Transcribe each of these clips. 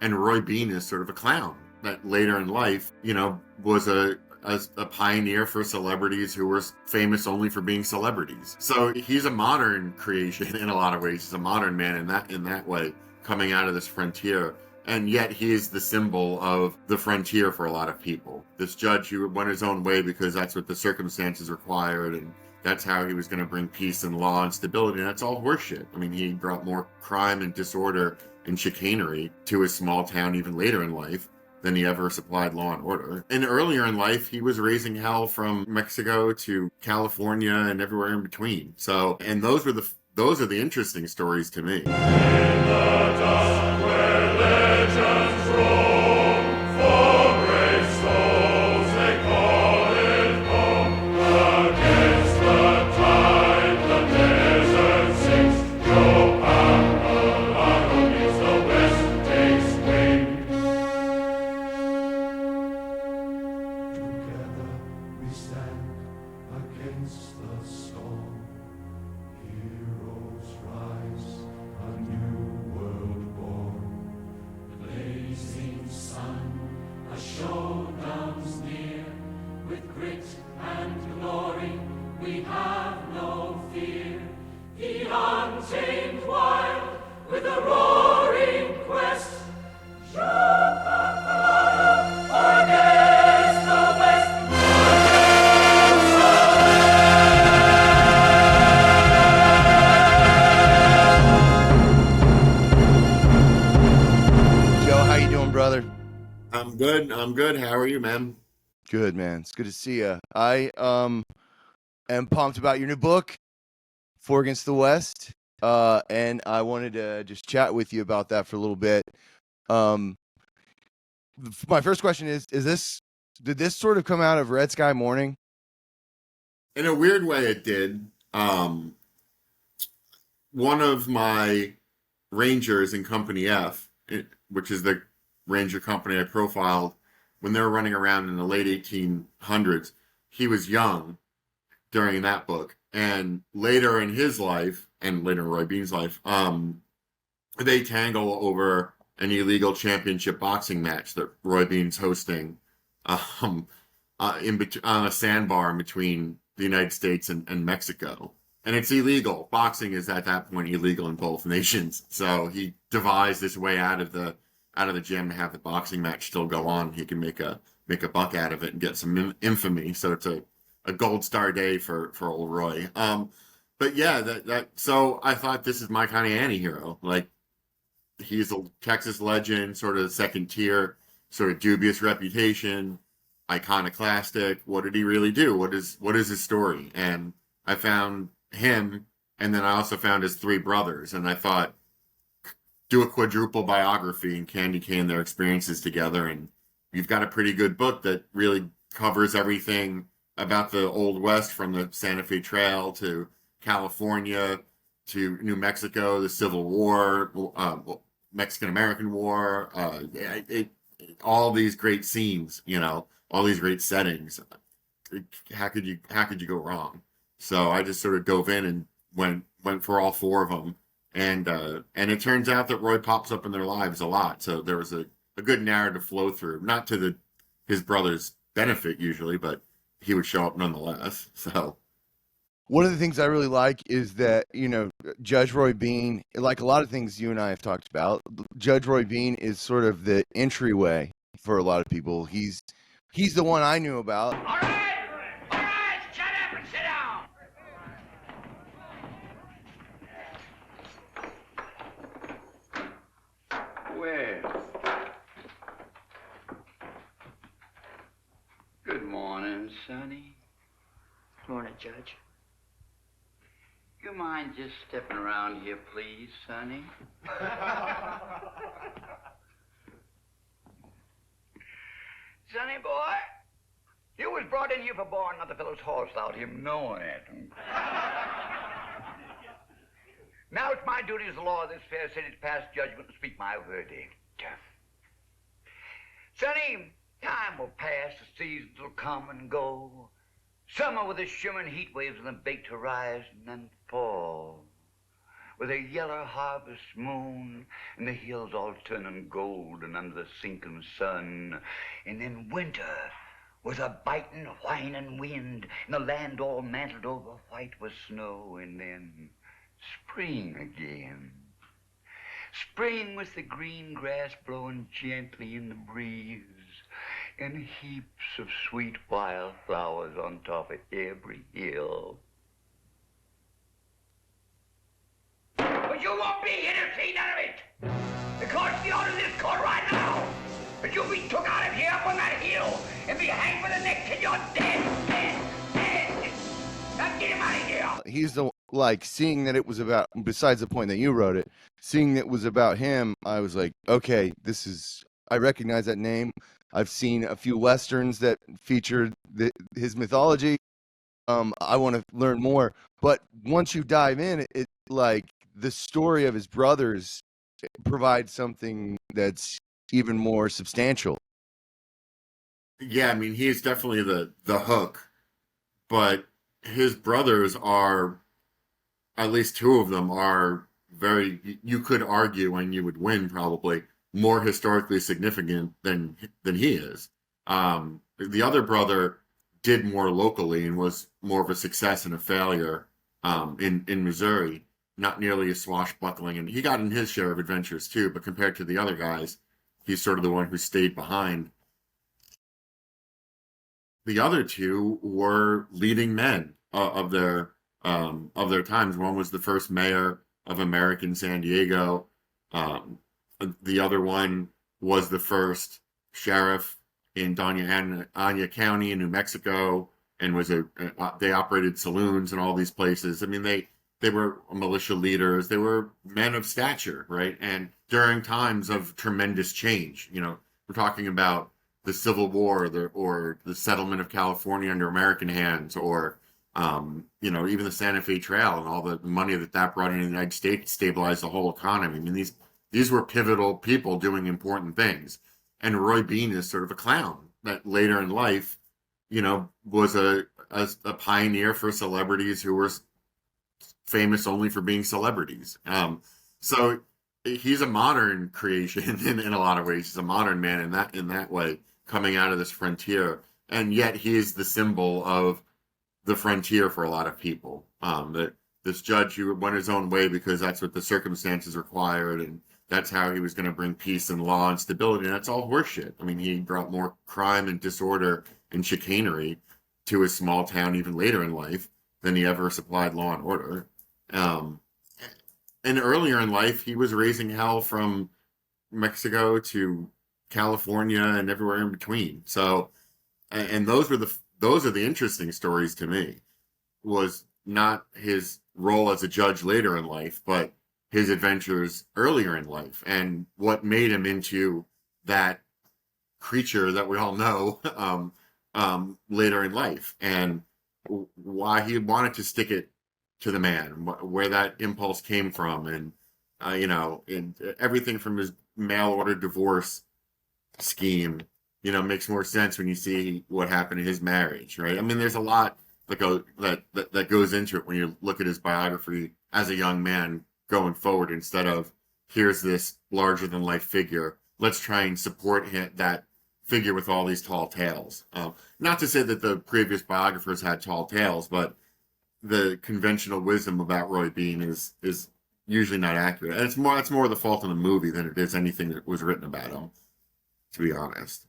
And Roy Bean is sort of a clown that later in life, was a pioneer for celebrities who were famous only for being celebrities. So he's a modern creation in a lot of ways. He's a modern man in that way, coming out of this frontier. And yet he is the symbol of the frontier for a lot of people. This judge who went his own way because that's what the circumstances required, and that's how he was going to bring peace and law and stability. And that's all horseshit. I mean, he brought more crime and disorder and chicanery to his small town even later in life than he ever supplied law and order. And earlier in life, he was raising hell from Mexico to California and everywhere in between. So, and those are the interesting stories to me. In the dust where legends roam, for brave souls they call it home. Against the tide, the desert sinks. Joe Pappalardo meets the West takes wing. Together we stand against the storm. Heroes rise, a new world born. Blazing sun, a showdown's near. With grit and glory, we have no fear. The untamed wild, with a roaring quest. Joe Pappalardo against the West. Brother, I'm good. How are you, man? Good, man. It's good to see you. I am pumped about your new book, Four Against the West, and I wanted to just chat with you about that for a little bit. My first question is did this sort of come out of Red Sky Morning? In a weird way, it did. One of my Rangers in Company F, which is the Ranger company I profiled, when they were running around in the late 1800s, he was young during that book. And later in his life, and later in Roy Bean's life, they tangle over an illegal championship boxing match that Roy Bean's hosting on a sandbar in between the United States and Mexico. And it's illegal. Boxing is at that point illegal in both nations. So he devised this way out of the gym to have the boxing match still go on. He can make a buck out of it and get some infamy. So it's a gold star day for old Roy. But yeah, so I thought this is my kind of anti-hero. Like, he's a Texas legend, sort of second tier, sort of dubious reputation, iconoclastic. What did he really do? What is his story? And I found him, and then I also found his three brothers, and I thought, do a quadruple biography and candy cane their experiences together, and you've got a pretty good book that really covers everything about the Old West, from the Santa Fe Trail to California to New Mexico, the Civil War, Mexican-American War, all these great scenes, all these great settings. How could you go wrong? So I just sort of dove in and went for all four of them. And it turns out that Roy pops up in their lives a lot. So there was a good narrative flow through, not to his brother's benefit usually, but he would show up nonetheless. So one of the things I really like is that, Judge Roy Bean, like a lot of things you and I have talked about, Judge Roy Bean is sort of the entryway for a lot of people. He's the one I knew about. All right, shut up and sit down. Well, good morning, Sonny. Good morning, Judge. You mind just stepping around here, please, Sonny? Sonny boy, you was brought in here for borrowing another fellow's horse without him knowing it. Now it's my duty as the law of this fair city to pass judgment and speak my verdict. Sonny, time will pass, the seasons will come and go. Summer with its shimmering heat waves and the baked horizon and fall. with a yellow harvest moon, and the hills all turning golden under the sinking sun. And then winter, with a biting, whining wind, and the land all mantled over white with snow, and then spring again. Spring with the green grass blowing gently in the breeze, and heaps of sweet wildflowers on top of every hill. But you won't be here to see none of it, because the order this court right now, that you'll be took out of here up on that hill and be hanged by the neck till you're dead. Now get him out of here. He's the, like, seeing that it was about, besides the point that you wrote it, seeing that it was about him, I was like, okay, I recognize that name. I've seen a few Westerns that featured his mythology. I want to learn more. But once you dive in, it like the story of his brothers provides something that's even more substantial. Yeah, I mean, he is definitely the hook, but his brothers are, at least two of them are very, you could argue, and you would win probably, more historically significant than he is. The other brother did more locally and was more of a success and a failure in Missouri, not nearly as swashbuckling, and he got in his share of adventures too, but compared to the other guys, he's sort of the one who stayed behind. The other two were leading men of their times. One was the first mayor of American San Diego. The other one was the first sheriff in Doña Ana County in New Mexico, and they operated saloons and all these places. I mean, they were militia leaders. They were men of stature, right? And during times of tremendous change, we're talking about the Civil War, or the settlement of California under American hands, or even the Santa Fe Trail and all the money that brought in the United States, stabilized the whole economy. I mean, these were pivotal people doing important things. And Roy Bean is sort of a clown that later in life, was a pioneer for celebrities who were famous only for being celebrities. So he's a modern creation in a lot of ways. He's a modern man in that way, coming out of this frontier. And yet he is the symbol of the frontier for a lot of people. That this judge who went his own way because that's what the circumstances required, and that's how he was going to bring peace and law and stability. And that's all horseshit. I mean, he brought more crime and disorder and chicanery to his small town even later in life than he ever supplied law and order. And earlier in life, he was raising hell from Mexico to California and everywhere in between. So, and those are the interesting stories to me. Was not his role as a judge later in life, but his adventures earlier in life, and what made him into that creature that we all know later in life, and why he wanted to stick it to the man, where that impulse came from, and and everything from his mail order divorce scheme, makes more sense when you see what happened in his marriage, right? I mean, there's a lot that goes into it when you look at his biography as a young man going forward, instead of here's this larger than life figure, let's try and support that figure with all these tall tales. Not to say that the previous biographers had tall tales, but the conventional wisdom about Roy Bean is usually not accurate. And it's more the fault of the movie than it is anything that was written about him, to be honest.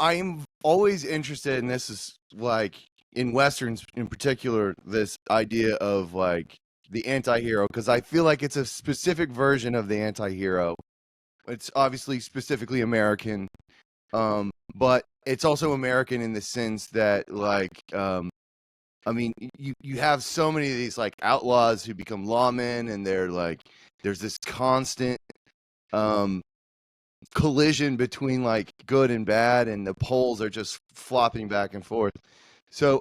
I'm always interested in this, is like in Westerns in particular, this idea of like the anti-hero, because I feel like it's a specific version of the anti-hero. It's obviously specifically American, but it's also American in the sense that, like, I mean, you have so many of these like outlaws who become lawmen, and they're like, there's this constant collision between like good and bad, and the poles are just flopping back and forth. So,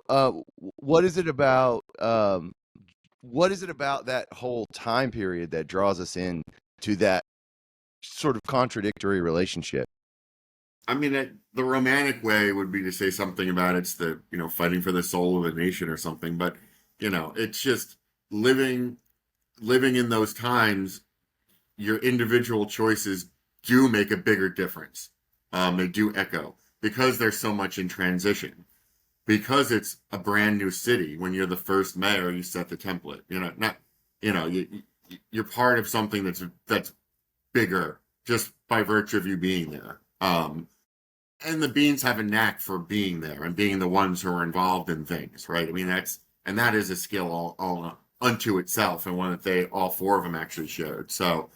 what is it about? What is it about that whole time period that draws us in to that sort of contradictory relationship? I mean, the romantic way would be to say something about it's the, fighting for the soul of the nation or something. But, it's just living living in those times, your individual choices do make a bigger difference. They do echo because there's so much in transition. Because it's a brand new city. When you're the first mayor, you set the template. You're part of something that's bigger just by virtue of you being there. And the beans have a knack for being there and being the ones who are involved in things, right? I mean, that is a skill all unto itself, and one that all four of them actually shared. So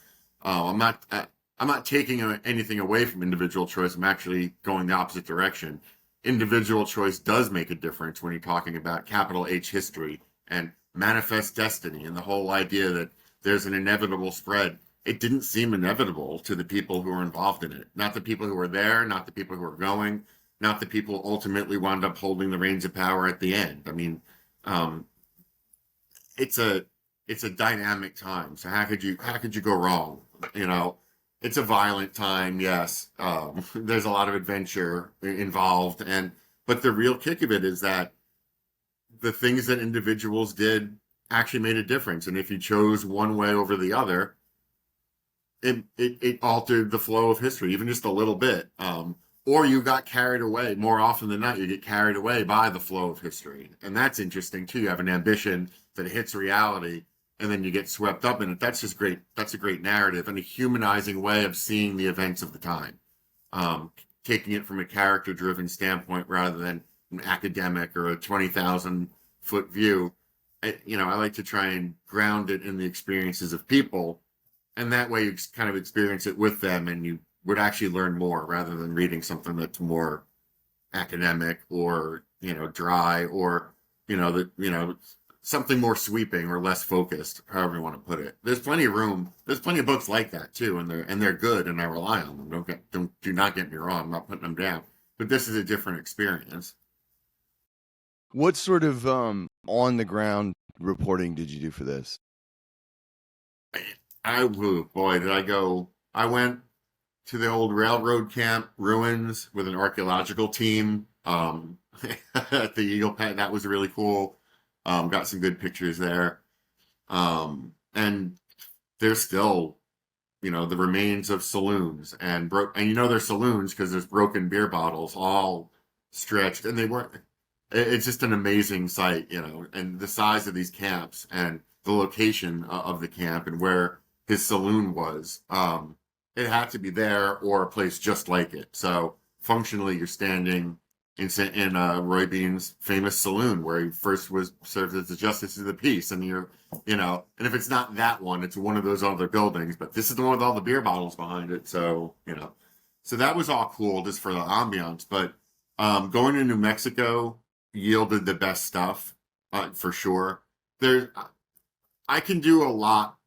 I'm not taking anything away from individual choice. I'm actually going the opposite direction. Individual choice does make a difference when you're talking about capital H history and manifest destiny and the whole idea that there's an inevitable spread. It didn't seem inevitable to the people who were involved in it. Not the people who were there, not the people who were going, not the people who ultimately wound up holding the reins of power at the end. I mean, it's a dynamic time. So how could you go wrong? It's a violent time, yes. There's a lot of adventure involved, but the real kick of it is that the things that individuals did actually made a difference. And if you chose one way over the other, it altered the flow of history, even just a little bit. Or you got carried away. More often than not, you get carried away by the flow of history. And that's interesting, too. You have an ambition that hits reality, and then you get swept up in it. That's just great. That's a great narrative and a humanizing way of seeing the events of the time. Taking it from a character-driven standpoint rather than an academic or a 20,000-foot view. I like to try and ground it in the experiences of people, and that way you kind of experience it with them, and you would actually learn more rather than reading something that's more academic or dry or something more sweeping or less focused, however you want to put it. There's plenty of room. There's plenty of books like that too, and they're good, and I rely on them. Do not get me wrong. I'm not putting them down, but this is a different experience. What sort of on the ground reporting did you do for this? Did I go? I went to the old railroad camp ruins with an archaeological team at the Eagle Pass. That was really cool. Got some good pictures there. And there's still, the remains of saloons and they're saloons because there's broken beer bottles all stretched, and they weren't. It's just an amazing sight, and the size of these camps and the location of the camp and where his saloon was. It had to be there or a place just like it. So functionally, you're standing in Roy Bean's famous saloon where he first was served as the justice of the peace, and and if it's not that one, it's one of those other buildings, but this is the one with all the beer bottles behind it. So so that was all cool just for the ambiance. But going to New Mexico yielded the best stuff for sure. I can do a lot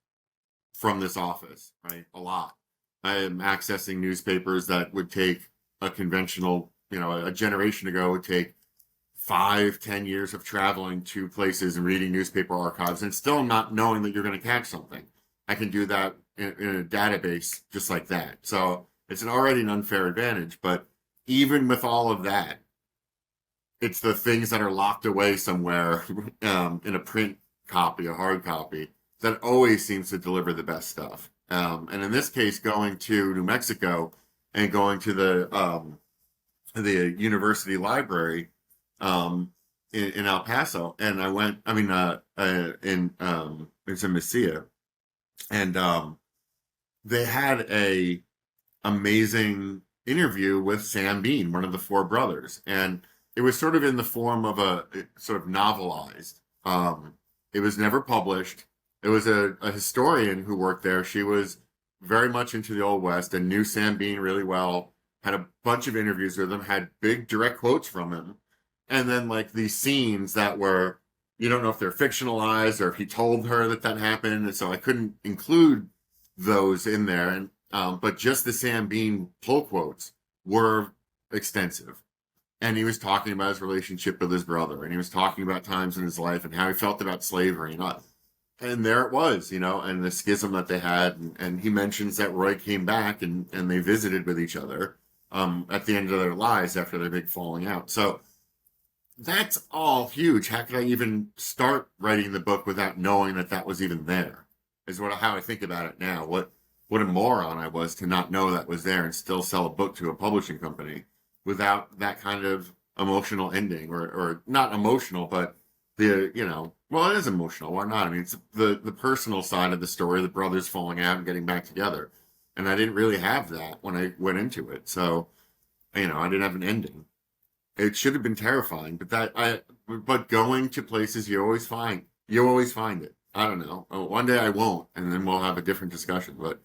from this office, right? A lot. I am accessing newspapers that would take a conventional, a generation ago would take 5-10 years of traveling to places and reading newspaper archives and still not knowing that you're going to catch something. I can do that in a database just like that. So it's already an unfair advantage, but even with all of that, it's the things that are locked away somewhere in a print copy, a hard copy, that always seems to deliver the best stuff. And in this case, going to New Mexico and going to the university library in El Paso, and it's in Mesilla, and they had a amazing interview with Sam Bean, one of the four brothers, and it was sort of in the form of a sort of novelized. It was never published. It was a historian who worked there. She was very much into the Old West and knew Sam Bean really well, had a bunch of interviews with him, had big direct quotes from him. And then like these scenes that were, you don't know if they're fictionalized or if he told her that happened. And so I couldn't include those in there. And but just the Sam Bean pull quotes were extensive. And he was talking about his relationship with his brother, and he was talking about times in his life and how he felt about slavery. And there it was, and the schism that they had. And he mentions that Roy came back and they visited with each other at the end of their lives after their big falling out. So that's all huge. How could I even start writing the book without knowing that was even there? is how I think about it now. What a moron I was to not know that was there and still sell a book to a publishing company without that kind of emotional ending, or not emotional, but well, it is emotional. Why not? I mean, it's the personal side of the story, the brothers falling out and getting back together. And I didn't really have that when I went into it. So, I didn't have an ending. It should have been terrifying, but going to places you always find it. I don't know. One day I won't, and then we'll have a different discussion. But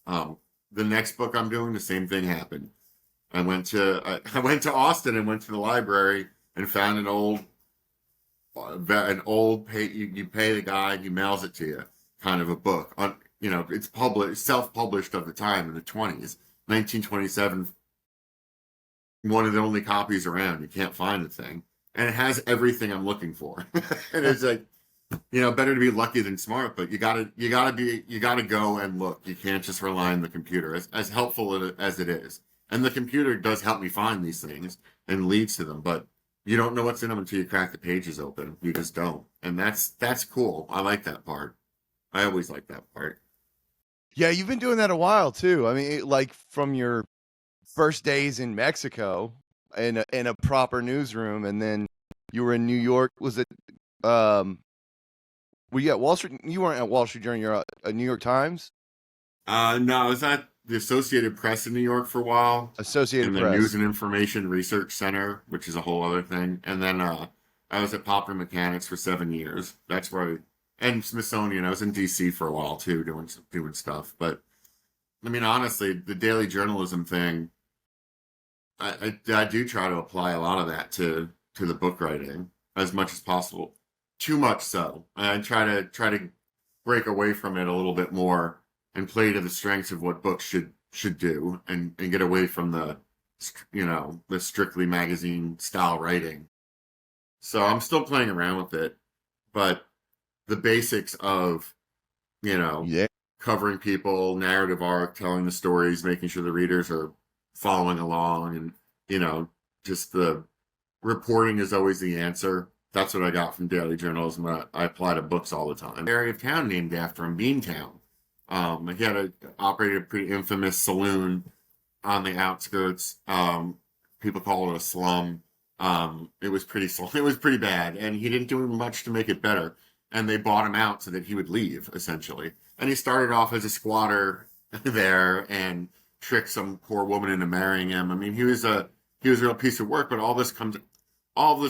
the next book I'm doing, the same thing happened. I went to Austin and went to the library and found an old pay. You pay the guy, he mails it to you, kind of a book. It's published, self-published of the time in the 20s, 1927. One of the only copies around. You can't find the thing, and it has everything I'm looking for. And it's like, better to be lucky than smart, but you gotta go and look. You can't just rely on the computer, as helpful as it is. And the computer does help me find these things and leads to them, but you don't know what's in them until you crack the pages open. You just don't. And that's cool. I like that part. I always like that part. Yeah, you've been doing that a while too. I mean, like from your first days in Mexico in a proper newsroom, and then you were in New York. Was it were you at Wall Street? You weren't at Wall Street Journal. You're at New York Times? No, I was at the Associated Press in New York for a while. Associated and the Press. News and Information Research Center, which is a whole other thing. And then I was at Popper Mechanics for 7 years. That's where and Smithsonian. I was in D.C. for a while too, doing stuff. But I mean, honestly, the daily journalism thing, I do try to apply a lot of that to the book writing as much as possible. Too much so. I try to break away from it a little bit more and play to the strengths of what books should do, and get away from the strictly magazine style writing. So I'm still playing around with it, but the basics of covering people, narrative arc, telling the stories, making sure the readers are following along, and just the reporting is always the answer. That's what I got from daily journalism. I apply to books all the time. Area of town named after him, Beantown. He operated a pretty infamous saloon on the outskirts. People call it a slum. It was pretty bad, and he didn't do much to make it better. And they bought him out so that he would leave, essentially. And he started off as a squatter there and tricked some poor woman into marrying him. I mean, he was a real piece of work. But all this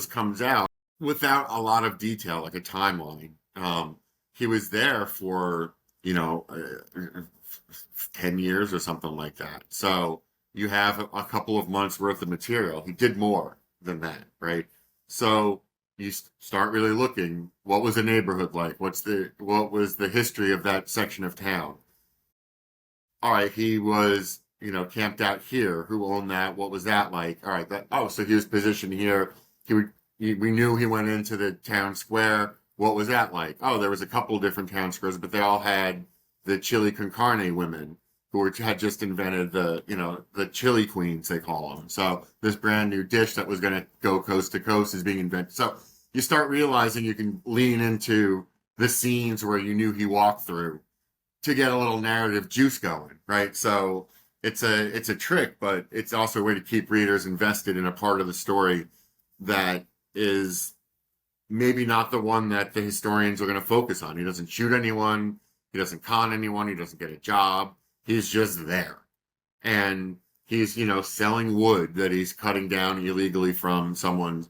comes out without a lot of detail, like a timeline. He was there for 10 years or something like that. So you have a couple of months worth of material. He did more than that, right? So you start really looking, what was the neighborhood like? What was the history of that section of town? All right, he was, camped out here. Who owned that? What was that like? All right, so he was positioned here. We knew he went into the town square. What was that like? Oh, there was a couple of different town squares, but they all had the chili con carne women who had just invented the chili queens, they call them. So this brand new dish that was going to go coast to coast is being invented. So you start realizing you can lean into the scenes where you knew he walked through to get a little narrative juice going, right? So it's a trick, but it's also a way to keep readers invested in a part of the story that is maybe not the one that the historians are going to focus on. He doesn't shoot anyone. He doesn't con anyone. He doesn't get a job. He's just there. And he's, selling wood that he's cutting down illegally from someone.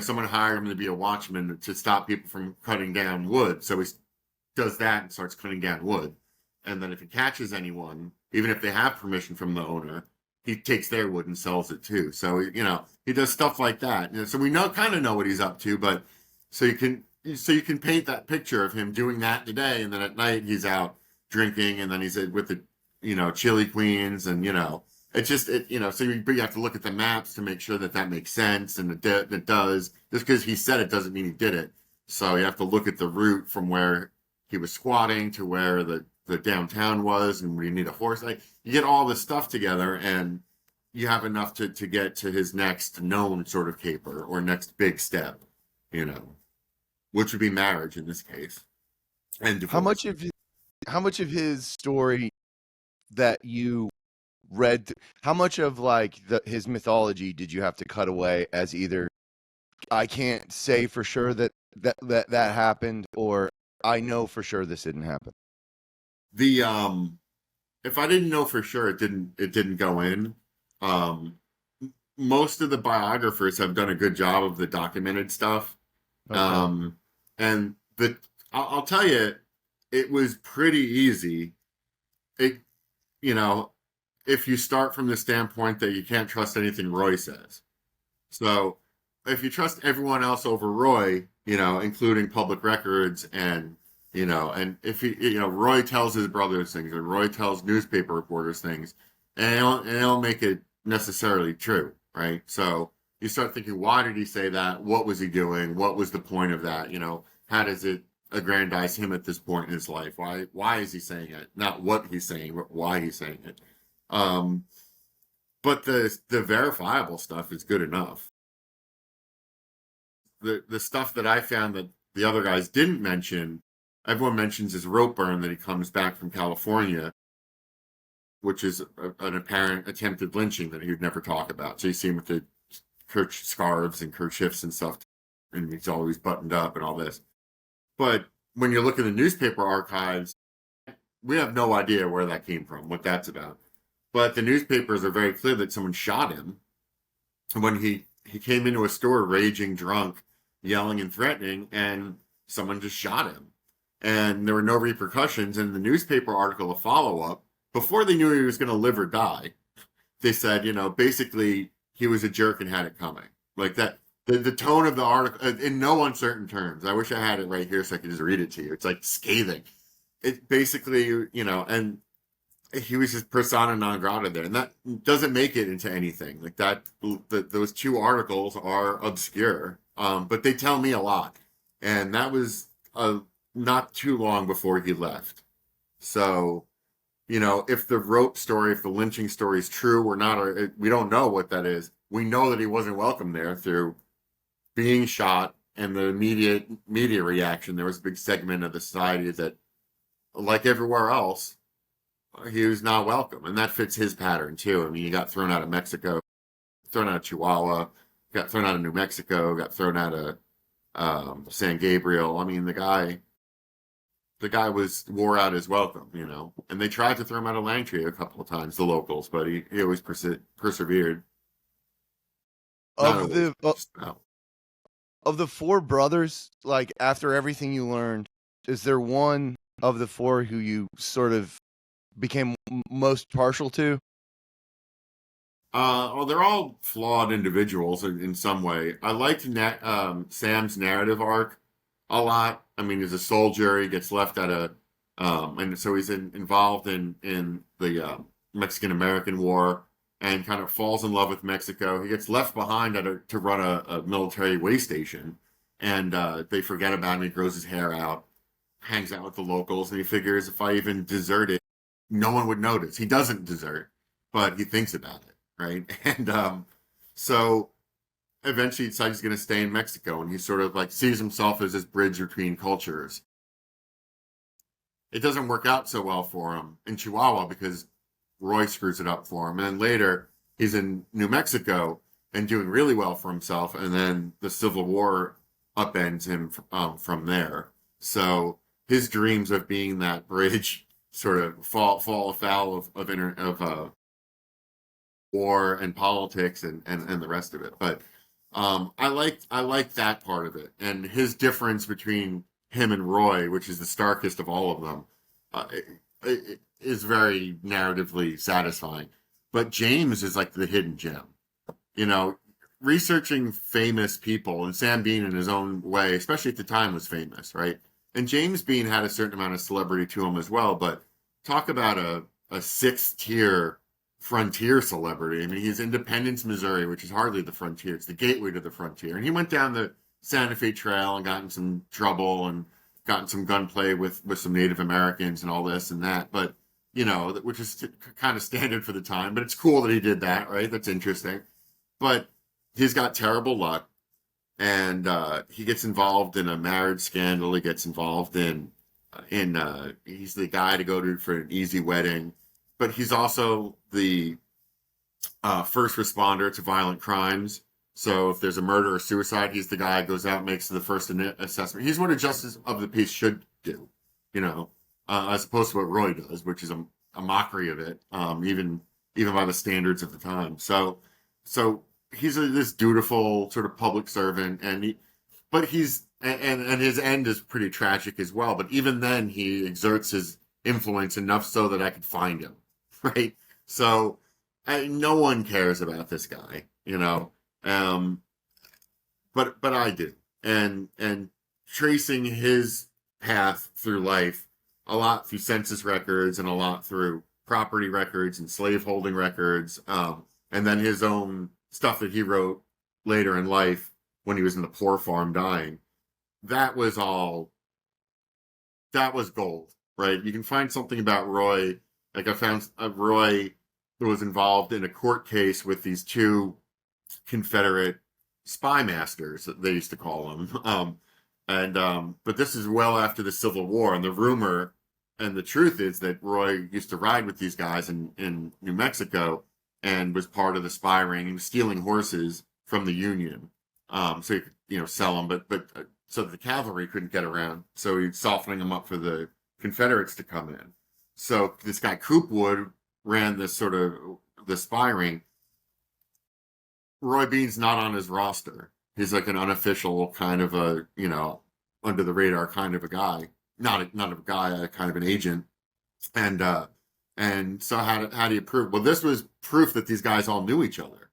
Someone hired him to be a watchman to stop people from cutting down wood. So he does that and starts cutting down wood. And then if he catches anyone, even if they have permission from the owner, he takes their wood and sells it too. So, he does stuff like that. So we kind of know what he's up to, but so you can paint that picture of him doing that today, and then at night he's out drinking, and then he's with the chili queens, and it's just so you have to look at the maps to make sure that makes sense, and it does. Just because he said it doesn't mean he did it. So you have to look at the route from where he was squatting to where the downtown was, and where you need a horse. Like, you get all this stuff together, and you have enough to get to his next known sort of caper or next big step, which would be marriage in this case. And divorce. much of his story that you read, how much of like his mythology did you have to cut away as either I can't say for sure that happened, or I know for sure this didn't happen? The if I didn't know for sure, it didn't go in. Um, Most of the biographers have done a good job of the documented stuff. Okay. And I'll tell you, it was pretty easy. It, you know, if you start from the standpoint that you can't trust anything Roy says. So if you trust everyone else over Roy, including public records and, and if Roy tells his brothers things or Roy tells newspaper reporters things, and they don't make it necessarily true, right? So you start thinking, why did he say that? What was he doing? What was the point of that? How does it aggrandize him at this point in his life? Why is he saying it? Not what he's saying, but why he's saying it. But the verifiable stuff is good enough. The stuff that I found that the other guys didn't mention, everyone mentions his rope burn that he comes back from California, which is an apparent attempted lynching that he would never talk about. So you see him with the scarves and kerchiefs and stuff, and he's always buttoned up and all this. But when you look in the newspaper archives, we have no idea where that came from, what that's about. But the newspapers are very clear that someone shot him when he came into a store raging drunk, yelling and threatening, and someone just shot him. And there were no repercussions. In the newspaper article, a follow-up, before they knew he was going to live or die, they said, basically he was a jerk and had it coming. Like that, the tone of the article, in no uncertain terms. I wish I had it right here so I could just read it to you. It's like scathing. It basically, and he was just persona non grata there. And that doesn't make it into anything. Like that, those two articles are obscure, but they tell me a lot. And that was not too long before he left. So, if the rope story, if the lynching story is true or not, we don't know what that is. We know that he wasn't welcome there through being shot and the immediate media reaction. There was a big segment of the society that, like everywhere else, he was not welcome. And that fits his pattern too. I mean, he got thrown out of Mexico, thrown out of Chihuahua, got thrown out of New Mexico, got thrown out of San Gabriel. I mean, the guy wore out his welcome, and they tried to throw him out of Langtree a couple of times, the locals, but he always persevered. Of the four brothers, like after everything you learned, is there one of the four who you sort of became most partial to? Well, they're all flawed individuals in some way. I liked Sam's narrative arc a lot. I mean, he's a soldier. He gets left at and so he's involved in the Mexican-American War and kind of falls in love with Mexico. He gets left behind to run a military way station, and they forget about him. He grows his hair out, hangs out with the locals, and he figures if I even desert it, no one would notice. He doesn't desert, but he thinks about it, right? And so eventually he decides he's going to stay in Mexico, and he sort of like sees himself as this bridge between cultures. It doesn't work out so well for him in Chihuahua because Roy screws it up for him. And then later he's in New Mexico and doing really well for himself. And then the Civil War upends him from there. So his dreams of being that bridge sort of fall afoul of war and politics and the rest of it. But I like that part of it, and his difference between him and Roy, which is the starkest of all of them, it is very narratively satisfying. But James is like the hidden gem. Researching famous people, and Sam Bean in his own way, especially at the time, was famous, right? And James Bean had a certain amount of celebrity to him as well. But talk about a sixth tier frontier celebrity. I mean, he's Independence, Missouri, which is hardly the frontier. It's the gateway to the frontier. And he went down the Santa Fe Trail and got in some trouble and gotten some gunplay with some Native Americans and all this and that. But, which is kind of standard for the time. But it's cool that he did that, right? That's interesting. But he's got terrible luck. And he gets involved in a marriage scandal. He gets involved in he's the guy to go to for an easy wedding, but he's also the first responder to violent crimes. So if there's a murder or suicide, he's the guy who goes out and makes the first assessment. He's what a justice of the peace should do, as opposed to what Roy does, which is a mockery of it, even by the standards of the time. So he's this dutiful sort of public servant, but he's and his end is pretty tragic as well. But even then, he exerts his influence enough so that I could find him, right? So no one cares about this guy, but I do, and tracing his path through life, a lot through census records and a lot through property records and slaveholding records, and then his own stuff that he wrote later in life when he was in the poor farm dying. That was gold, right? You can find something about Roy. Like I found Roy was involved in a court case with these two Confederate spy masters, they used to call them. But this is well after the Civil War, and the rumor and the truth is that Roy used to ride with these guys in New Mexico and was part of the spy ring and stealing horses from the Union. So he could, sell them, but so the cavalry couldn't get around. So he's softening them up for the Confederates to come in. So this guy Coopwood ran this sort of the spy ring. Roy Bean's not on his roster. He's like an unofficial kind of a, under the radar kind of a guy. Not a guy, kind of an agent. And so how do you prove? Well, this was proof that these guys all knew each other,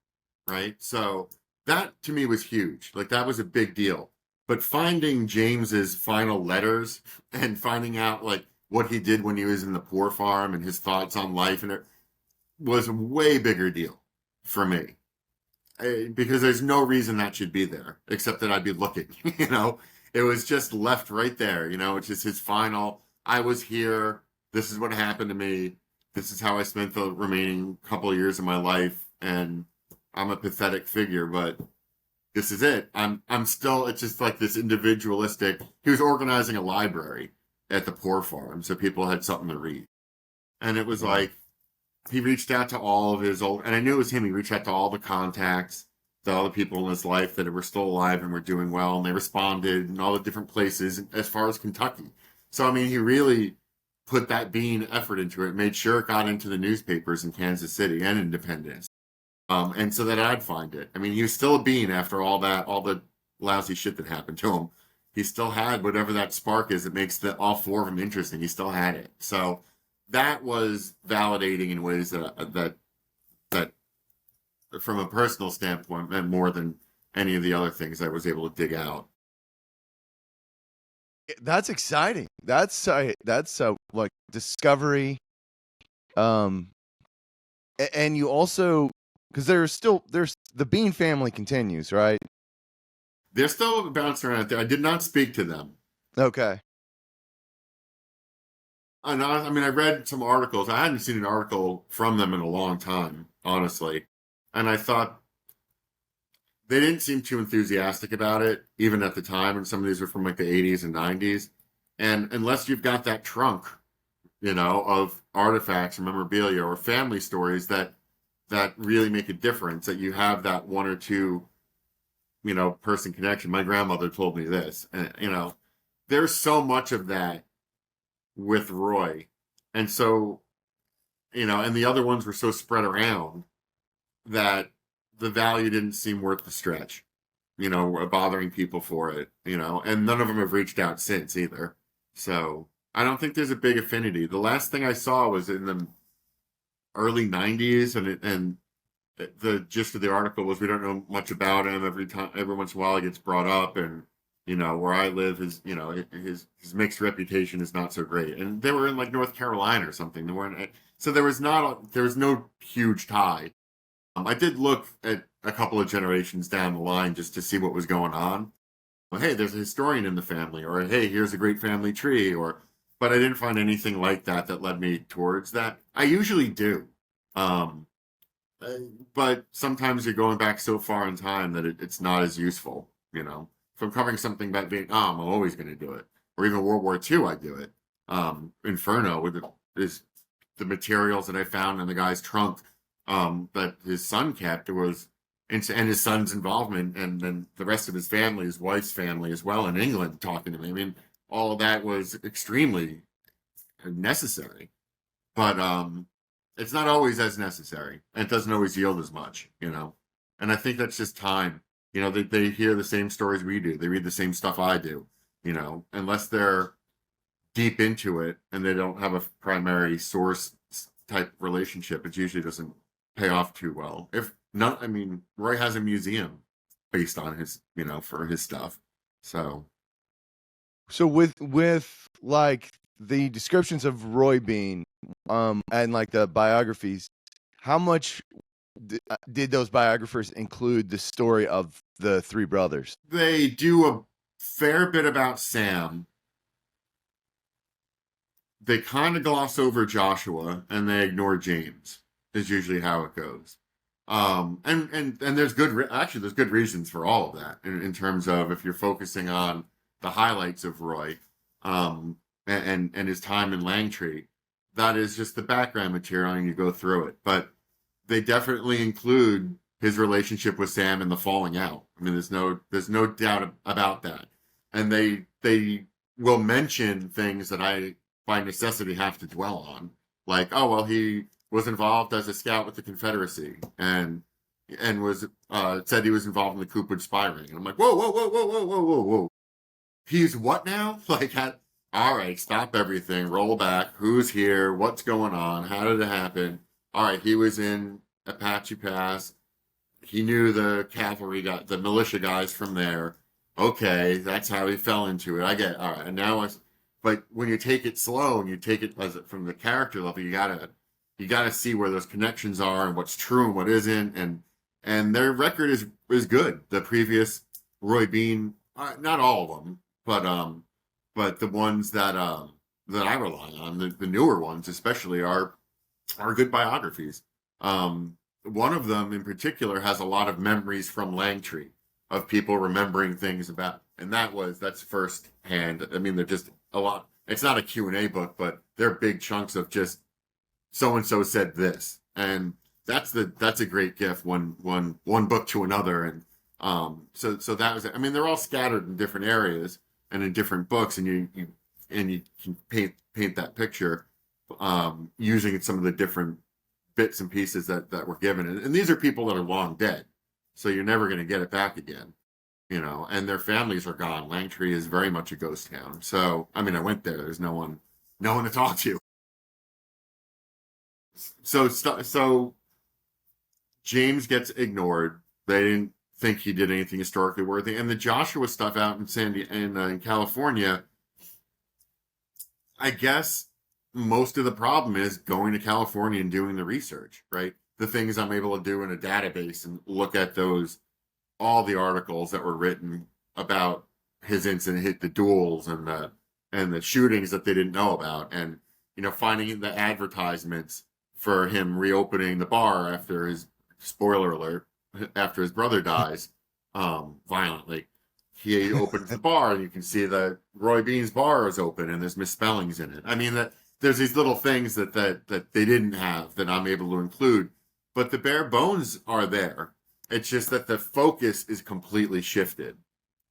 right? So that to me was huge. Like that was a big deal. But finding James's final letters and finding out like what he did when he was in the poor farm and his thoughts on life and it was a way bigger deal for me. Because there's no reason that should be there except that I'd be looking, It was just left right there, it's just his final, I was here, this is what happened to me, this is how I spent the remaining couple of years of my life, and I'm a pathetic figure, but this is it. I'm still, it's just like this individualistic, he was organizing a library at the poor farm, so people had something to read. And it was like, he reached out to all of his old, and I knew it was him, he reached out to all the contacts, to all the people in his life that were still alive and were doing well, and they responded in all the different places as far as Kentucky. So, I mean, he really put that Bean effort into it, made sure it got into the newspapers in Kansas City and Independence. And so that I'd find it. I mean, he was still a Bean after all the lousy shit that happened to him. He still had whatever that spark is that makes all four of them interesting. He still had it. So that was validating in ways that from a personal standpoint meant more than any of the other things I was able to dig out. That's exciting. That's like discovery. And you also, because there's the Bean family continues, right? They're still bouncing around there. I did not speak to them. Okay. I read some articles. I hadn't seen an article from them in a long time, honestly. And I thought they didn't seem too enthusiastic about it, even at the time. And some of these were from like the 80s and 90s. And unless you've got that trunk, of artifacts or memorabilia or family stories that really make a difference, that you have that one or two, person connection. My grandmother told me this, and, there's so much of that with Roy. And so, and the other ones were so spread around that the value didn't seem worth the stretch, bothering people for it, and none of them have reached out since either. So I don't think there's a big affinity. The last thing I saw was in the early 90s, and the gist of the article was we don't know much about him. Every once in a while he gets brought up, and where I live is, his mixed reputation is not so great. And they were in like North Carolina or something. They weren't, so there was no huge tie. I did look at a couple of generations down the line just to see what was going on. Well, hey, there's a historian in the family, or hey, here's a great family tree, but I didn't find anything like that led me towards that. I usually do. But sometimes you're going back so far in time that it's not as useful, If I'm covering something about Vietnam, I'm always going to do it. Or even World War II, I do it. Inferno with the materials that I found in the guy's trunk that his son kept. It was and his son's involvement, and then the rest of his family, his wife's family as well in England, talking to me. I mean, all of that was extremely necessary, but it's not always as necessary, and it doesn't always yield as much, you know. And I think that's just time. You know, they hear the same stories we do. They read the same stuff I do. You know, unless they're deep into it and they don't have a primary source type relationship, it usually doesn't pay off too well. If not, I mean, Roy has a museum based on his, you know, for his stuff. So with like the descriptions of Roy Bean, and like the biographies, how much did those biographers include the story of the three brothers? they do a fair bit about Sam. They kind of gloss over Joshua and they ignore James, is usually how it goes. And there's actually there's good reasons for all of that in terms of if you're focusing on the highlights of Roy, and his time in Langtree, that is just the background material and you go through it. But they definitely include his relationship with Sam and the falling out. I mean, there's no doubt about that. And they will mention things that I by necessity have to dwell on, like, oh well, he was involved as a scout with the Confederacy and was said he was involved in the coup with spy ring. And I'm like, whoa, whoa, whoa, whoa, whoa, whoa, whoa, whoa. He's what now? Like, all right, stop everything, roll back. Who's here? What's going on? How did it happen? All right, he was in Apache Pass. He knew the the militia guys from there. Okay, that's how he fell into it. I get all right. And now but when you take it slow and you take it from the character level, you gotta see where those connections are and what's true and what isn't. And their record is good. The previous Roy Bean, not all of them, but the ones that I rely on, the newer ones especially, are good biographies. One of them in particular has a lot of memories from Langtree of people remembering things about, and that's first hand. I mean, they're just a lot. It's not a Q&A book, but they're big chunks of just so and so said this, and that's a great gift. One book to another, and so that was it. I mean, they're all scattered in different areas and in different books, and you can paint that picture using some of the different bits and pieces that were given. And these are people that are long dead, so you're never going to get it back again, you know, and their families are gone. Langtree is very much a ghost town. So, I mean, I went there. There's no one to talk to. So James gets ignored. They didn't think he did anything historically worthy. And the Joshua stuff out in California, I guess most of the problem is going to California and doing the research, right? The things I'm able to do in a database and look at all the articles that were written about his incident, the duels and the shootings that they didn't know about, and you know, finding the advertisements for him reopening the bar after his, spoiler alert, after his brother dies violently. He opens the bar and you can see that Roy Bean's bar is open and there's misspellings in it. I mean, that there's these little things that they didn't have that I'm able to include, but the bare bones are there. It's just that the focus is completely shifted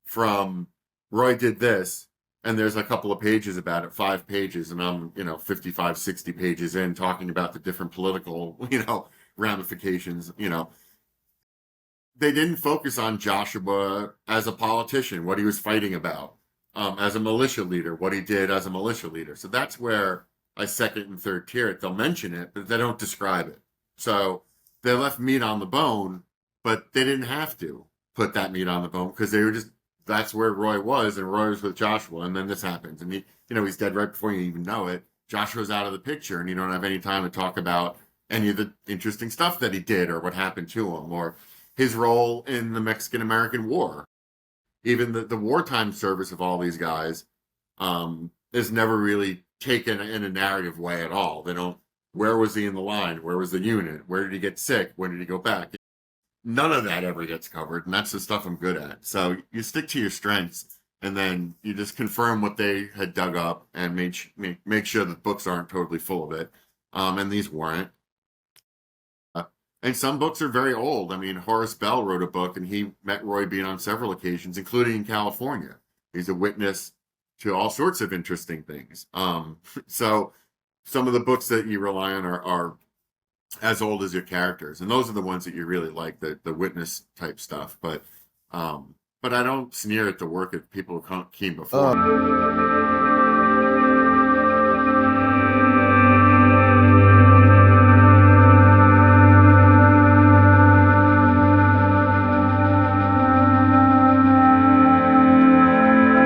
from Roy did this, and there's a couple of pages about it, 5 pages, and I'm, 55, 60 pages in talking about the different political, ramifications, They didn't focus on Joshua as a politician, what he was fighting about, as a militia leader, what he did as a militia leader. So that's where I second and third tier it. They'll mention it, but they don't describe it. So they left meat on the bone, but they didn't have to put that meat on the bone because they were just, that's where Roy was, and Roy was with Joshua, and then this happens. And he's dead right before you even know it. Joshua's out of the picture, and you don't have any time to talk about any of the interesting stuff that he did or what happened to him or his role in the Mexican-American War. Even the wartime service of all these guys is never really taken in a narrative way at all. They don't, where was he in the line? Where was the unit? Where did he get sick? When did he go back? None of that ever gets covered, and that's the stuff I'm good at. So you stick to your strengths and then you just confirm what they had dug up and make sure that books aren't totally full of it. And these weren't. And some books are very old. I mean, Horace Bell wrote a book, and he met Roy Bean on several occasions, including in California. He's a witness to all sorts of interesting things. So some of the books that you rely on are as old as your characters, and those are the ones that you really like, the witness type stuff. But I don't sneer at the work of people who came before.